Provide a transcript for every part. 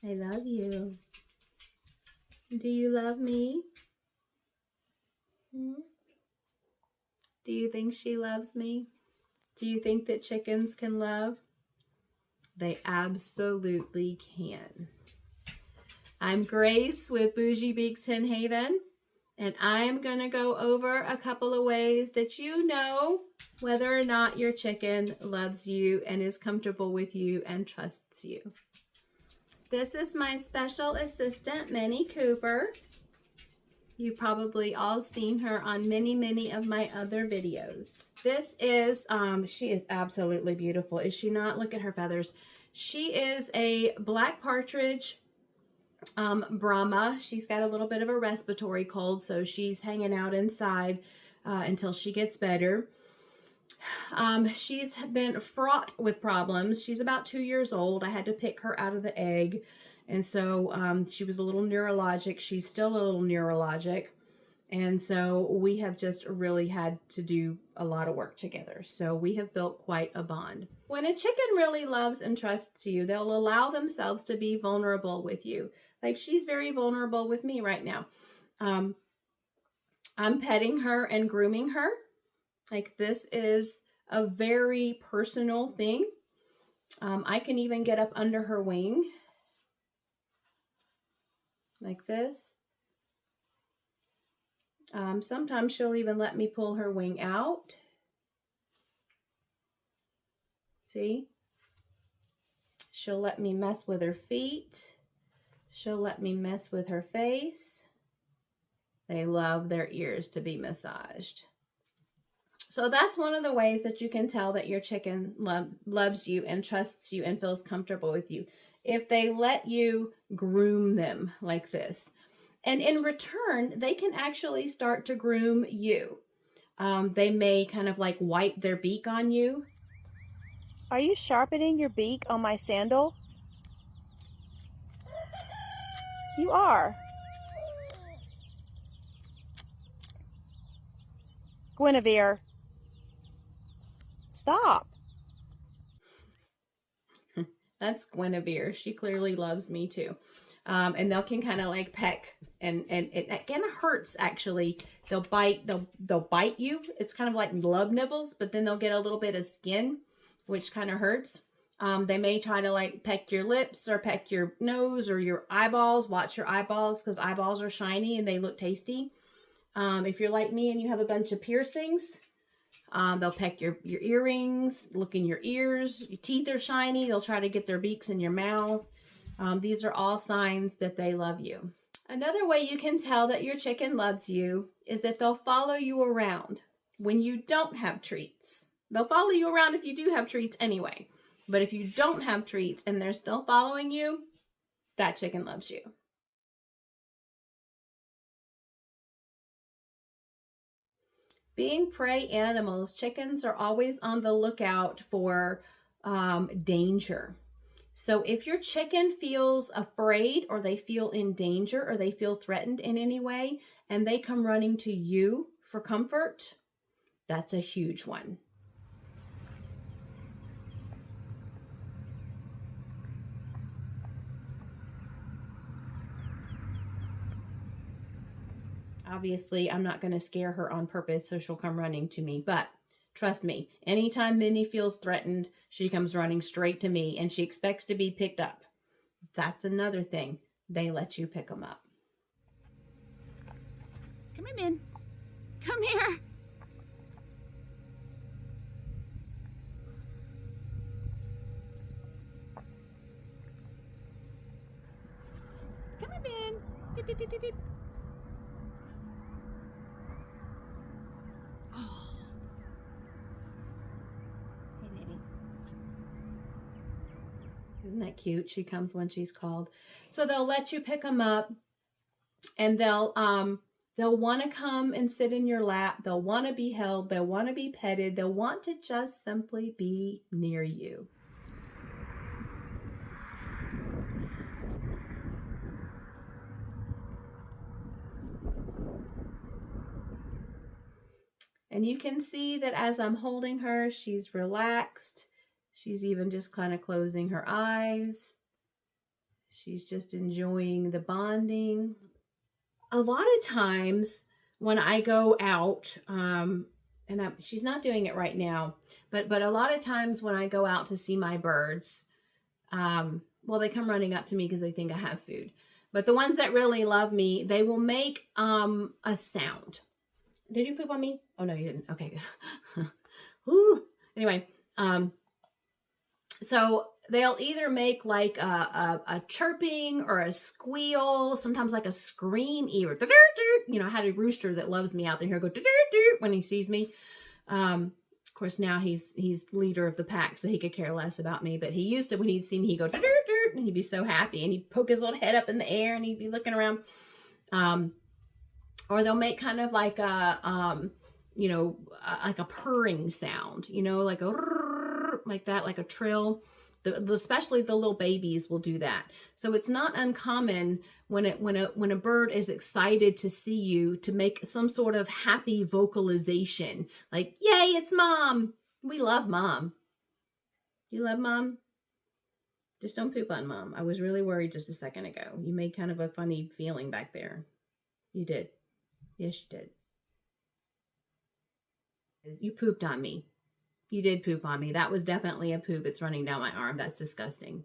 I love you. Do you love me? Hmm? Do you think she loves me? Do you think that chickens can love? They absolutely can. I'm Grace with Boujee, Beaks, Hen Haven, and I'm going to go over a couple of ways that you know whether or not your chicken loves you and is comfortable with you and trusts you. This is my special assistant, Minnie Cooper. You've probably all seen her on many of my other videos. This is, she is absolutely beautiful. Is she not? Look at her feathers. She is a black partridge Brahma. She's got a little bit of a respiratory cold, so she's hanging out inside until she gets better. She's been fraught with problems. She's about 2 years old. I had to pick her out of the egg. And so she was a little neurologic. She's still a little neurologic. And so we have just really had to do a lot of work together. So we have built quite a bond. When a chicken really loves and trusts you, they'll allow themselves to be vulnerable with you. Like she's very vulnerable with me right now. I'm petting her and grooming her. Like this is a very personal thing. I can even get up under her wing like this. Sometimes she'll even let me pull her wing out. See? She'll let me mess with her feet. She'll let me mess with her face. They love their ears to be massaged. So that's one of the ways that you can tell that your chicken loves you and trusts you and feels comfortable with you. If they let you groom them like this. And in return, they can actually start to groom you. They may kind of like wipe their beak on you. Are you sharpening your beak on my sandal? You are. Guinevere. Stop. That's Guinevere. She clearly loves me too. And they can kind of like peck and it kind of hurts actually. They'll bite you. It's kind of like love nibbles, but then they'll get a little bit of skin, which kind of hurts. They may try to like peck your lips or peck your nose or your eyeballs. Watch your eyeballs because eyeballs are shiny and they look tasty. If you're like me and you have a bunch of piercings, they'll peck your earrings, look in your ears. Your teeth are shiny. They'll try to get their beaks in your mouth. These are all signs that they love you. Another way you can tell that your chicken loves you is that they'll follow you around when you don't have treats. They'll follow you around if you do have treats anyway. But if you don't have treats and they're still following you, that chicken loves you. Being prey animals, chickens are always on the lookout for danger. So if your chicken feels afraid or they feel in danger or they feel threatened in any way and they come running to you for comfort, that's a huge one. Obviously, I'm not going to scare her on purpose, so she'll come running to me. But trust me, anytime Minnie feels threatened, she comes running straight to me and she expects to be picked up. That's another thing. They let you pick them up. Come here, Min. Come here. Come here, Min. Beep, beep, beep, beep, beep. Oh. Hey, Minnie. Isn't that cute? She comes when she's called. So they'll let you pick them up and they'll want to come and sit in your lap. They'll want to be held. They'll want to be petted. They'll want to just simply be near you. And you can see that as I'm holding her, she's relaxed. She's even just kind of closing her eyes. She's just enjoying the bonding. A lot of times when I go out, she's not doing it right now, but a lot of times when I go out to see my birds, well, they come running up to me because they think I have food. But the ones that really love me, they will make a sound. Did you poop on me? Oh, no, you didn't. Okay, good. Ooh. Anyway, so they'll either make like a chirping or a squeal, sometimes like a scream even. You know, I had a rooster that loves me out there. He'll go when he sees me. Of course, now he's leader of the pack, so he could care less about me. But he used to, when he'd see me, he'd go and he'd be so happy, and he'd poke his little head up in the air, and he'd be looking around. Or they'll make kind of like a you know, like a purring sound, you know, like a like that, like a trill. Especially the little babies will do that. So it's not uncommon when a bird is excited to see you to make some sort of happy vocalization, like, yay, it's mom. We love mom. You love mom? Just don't poop on mom. I was really worried just a second ago. You made kind of a funny feeling back there. You did. Yes, you did. You pooped on me. You did poop on me. That was definitely a poop. It's running down my arm. That's disgusting.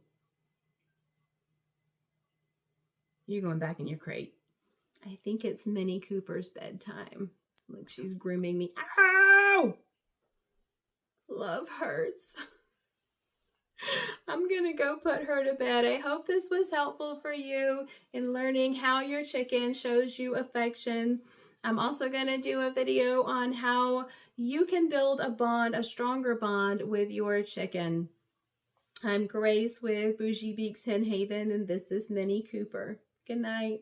You're going back in your crate. I think it's Minnie Cooper's bedtime. Look, she's grooming me. Ow! Love hurts. I'm going to go put her to bed. I hope this was helpful for you in learning how your chicken shows you affection. I'm also going to do a video on how you can build a bond, a stronger bond with your chicken. I'm Grace with Boujee Beaks Hen Haven, and this is Minnie Cooper. Good night.